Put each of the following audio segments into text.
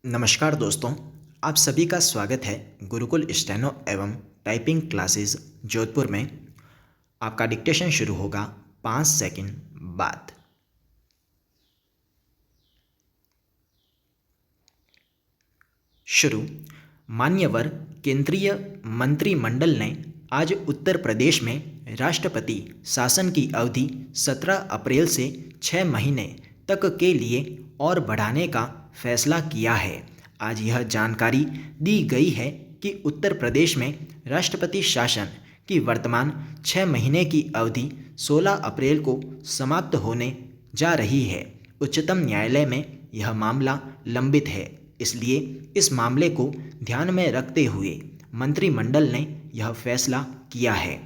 नमस्कार दोस्तों, आप सभी का स्वागत है गुरुकुल स्टेनो एवं टाइपिंग क्लासेस जोधपुर में। आपका डिक्टेशन शुरू होगा 5 सेकंड बाद। शुरू। मान्यवर केंद्रीय मंत्रिमंडल ने आज उत्तर प्रदेश में राष्ट्रपति शासन की अवधि 17 अप्रैल से 6 महीने तक के लिए और बढ़ाने का फैसला किया है। आज यह जानकारी दी गई है कि उत्तर प्रदेश में राष्ट्रपति शासन की वर्तमान 6 महीने की अवधि 16 अप्रैल को समाप्त होने जा रही है। उच्चतम न्यायालय में यह मामला लंबित है, इसलिए इस मामले को ध्यान में रखते हुए मंत्रिमंडल ने यह फैसला किया है।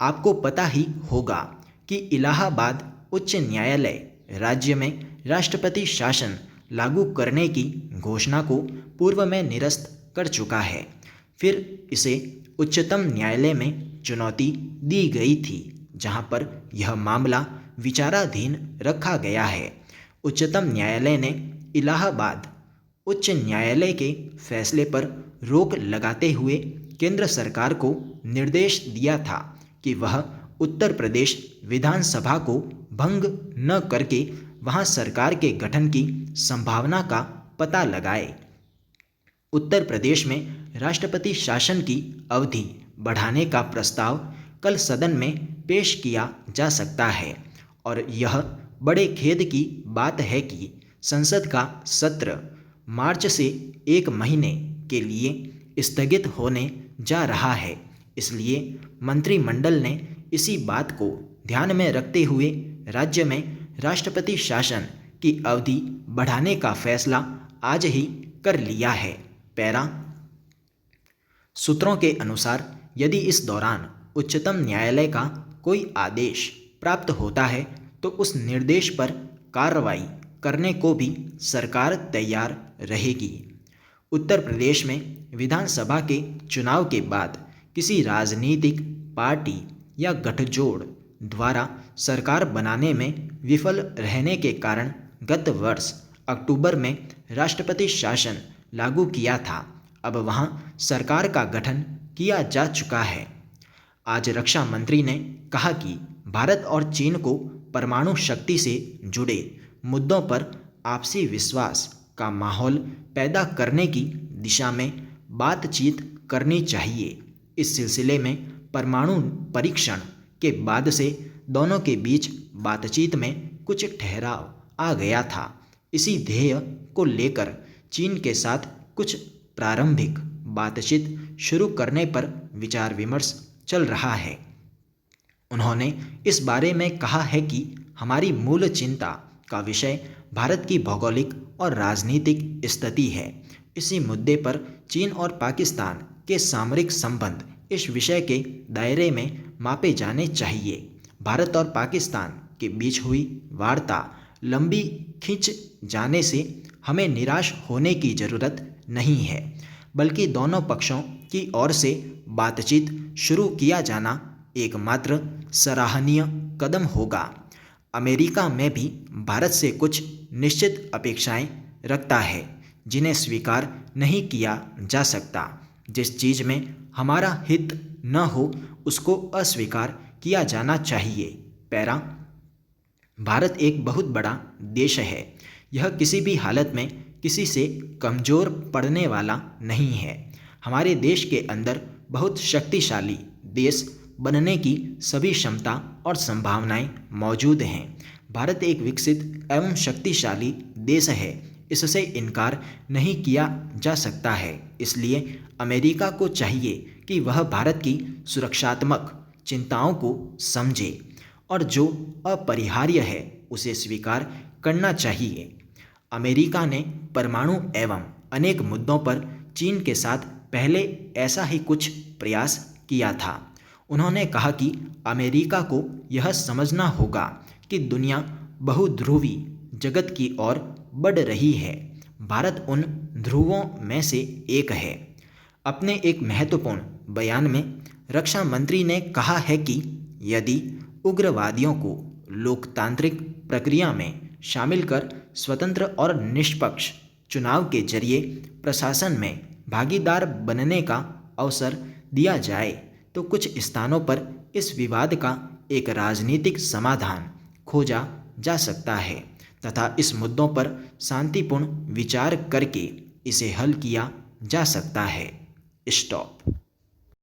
आपको पता ही होगा कि इलाहाबाद उच्च न्यायालय राज्य में राष्ट्रपति शासन लागू करने की घोषणा को पूर्व में निरस्त कर चुका है। फिर इसे उच्चतम न्यायालय में चुनौती दी गई थी, जहां पर यह मामला विचाराधीन रखा गया है। उच्चतम न्यायालय ने इलाहाबाद उच्च न्यायालय के फैसले पर रोक लगाते हुए केंद्र सरकार को निर्देश दिया था कि वह उत्तर प्रदेश विधानसभा को भंग न करके वहां सरकार के गठन की संभावना का पता लगाए। उत्तर प्रदेश में राष्ट्रपति शासन की अवधि बढ़ाने का प्रस्ताव कल सदन में पेश किया जा सकता है और यह बड़े खेद की बात है कि संसद का सत्र मार्च से 1 महीने के लिए स्थगित होने जा रहा है। इसलिए मंत्रिमंडल ने इसी बात को ध्यान में रखते हुए राज्य में राष्ट्रपति शासन की अवधि बढ़ाने का फैसला आज ही कर लिया है। पैरा। सूत्रों के अनुसार यदि इस दौरान उच्चतम न्यायालय का कोई आदेश प्राप्त होता है तो उस निर्देश पर कार्रवाई करने को भी सरकार तैयार रहेगी। उत्तर प्रदेश में विधानसभा के चुनाव के बाद किसी राजनीतिक पार्टी या गठजोड़ द्वारा सरकार बनाने में विफल रहने के कारण गत वर्ष अक्टूबर में राष्ट्रपति शासन लागू किया था। अब वहां सरकार का गठन किया जा चुका है। आज रक्षा मंत्री ने कहा कि भारत और चीन को परमाणु शक्ति से जुड़े मुद्दों पर आपसी विश्वास का माहौल पैदा करने की दिशा में बातचीत करनी चाहिए। इस सिलसिले में परमाणु परीक्षण के बाद से दोनों के बीच बातचीत में कुछ ठहराव आ गया था। इसी ध्येय को लेकर चीन के साथ कुछ प्रारंभिक बातचीत शुरू करने पर विचार विमर्श चल रहा है। उन्होंने इस बारे में कहा है कि हमारी मूल चिंता का विषय भारत की भौगोलिक और राजनीतिक स्थिति है। इसी मुद्दे पर चीन और पाकिस्तान के सामरिक संबंध इस विषय के दायरे में मापे जाने चाहिए। भारत और पाकिस्तान के बीच हुई वार्ता लंबी खिंच जाने से हमें निराश होने की ज़रूरत नहीं है, बल्कि दोनों पक्षों की ओर से बातचीत शुरू किया जाना एकमात्र सराहनीय कदम होगा। अमेरिका में भी भारत से कुछ निश्चित अपेक्षाएं रखता है जिन्हें स्वीकार नहीं किया जा सकता। जिस चीज़ में हमारा हित न हो उसको अस्वीकार किया जाना चाहिए। पैरा। भारत एक बहुत बड़ा देश है। यह किसी भी हालत में किसी से कमज़ोर पड़ने वाला नहीं है। हमारे देश के अंदर बहुत शक्तिशाली देश बनने की सभी क्षमता और संभावनाएं मौजूद हैं। भारत एक विकसित एवं शक्तिशाली देश है, इससे इनकार नहीं किया जा सकता है। इसलिए अमेरिका को चाहिए कि वह भारत की सुरक्षात्मक चिंताओं को समझे और जो अपरिहार्य है उसे स्वीकार करना चाहिए। अमेरिका ने परमाणु एवं अनेक मुद्दों पर चीन के साथ पहले ऐसा ही कुछ प्रयास किया था। उन्होंने कहा कि अमेरिका को यह समझना होगा कि दुनिया बहुध्रुवी जगत की ओर बढ़ रही है। भारत उन ध्रुवों में से एक है। अपने एक महत्वपूर्ण बयान में रक्षा मंत्री ने कहा है कि यदि उग्रवादियों को लोकतांत्रिक प्रक्रिया में शामिल कर स्वतंत्र और निष्पक्ष चुनाव के जरिए प्रशासन में भागीदार बनने का अवसर दिया जाए तो कुछ स्थानों पर इस विवाद का एक राजनीतिक समाधान खोजा जा सकता है तथा इस मुद्दों पर शांतिपूर्ण विचार करके इसे हल किया जा सकता है। स्टॉप।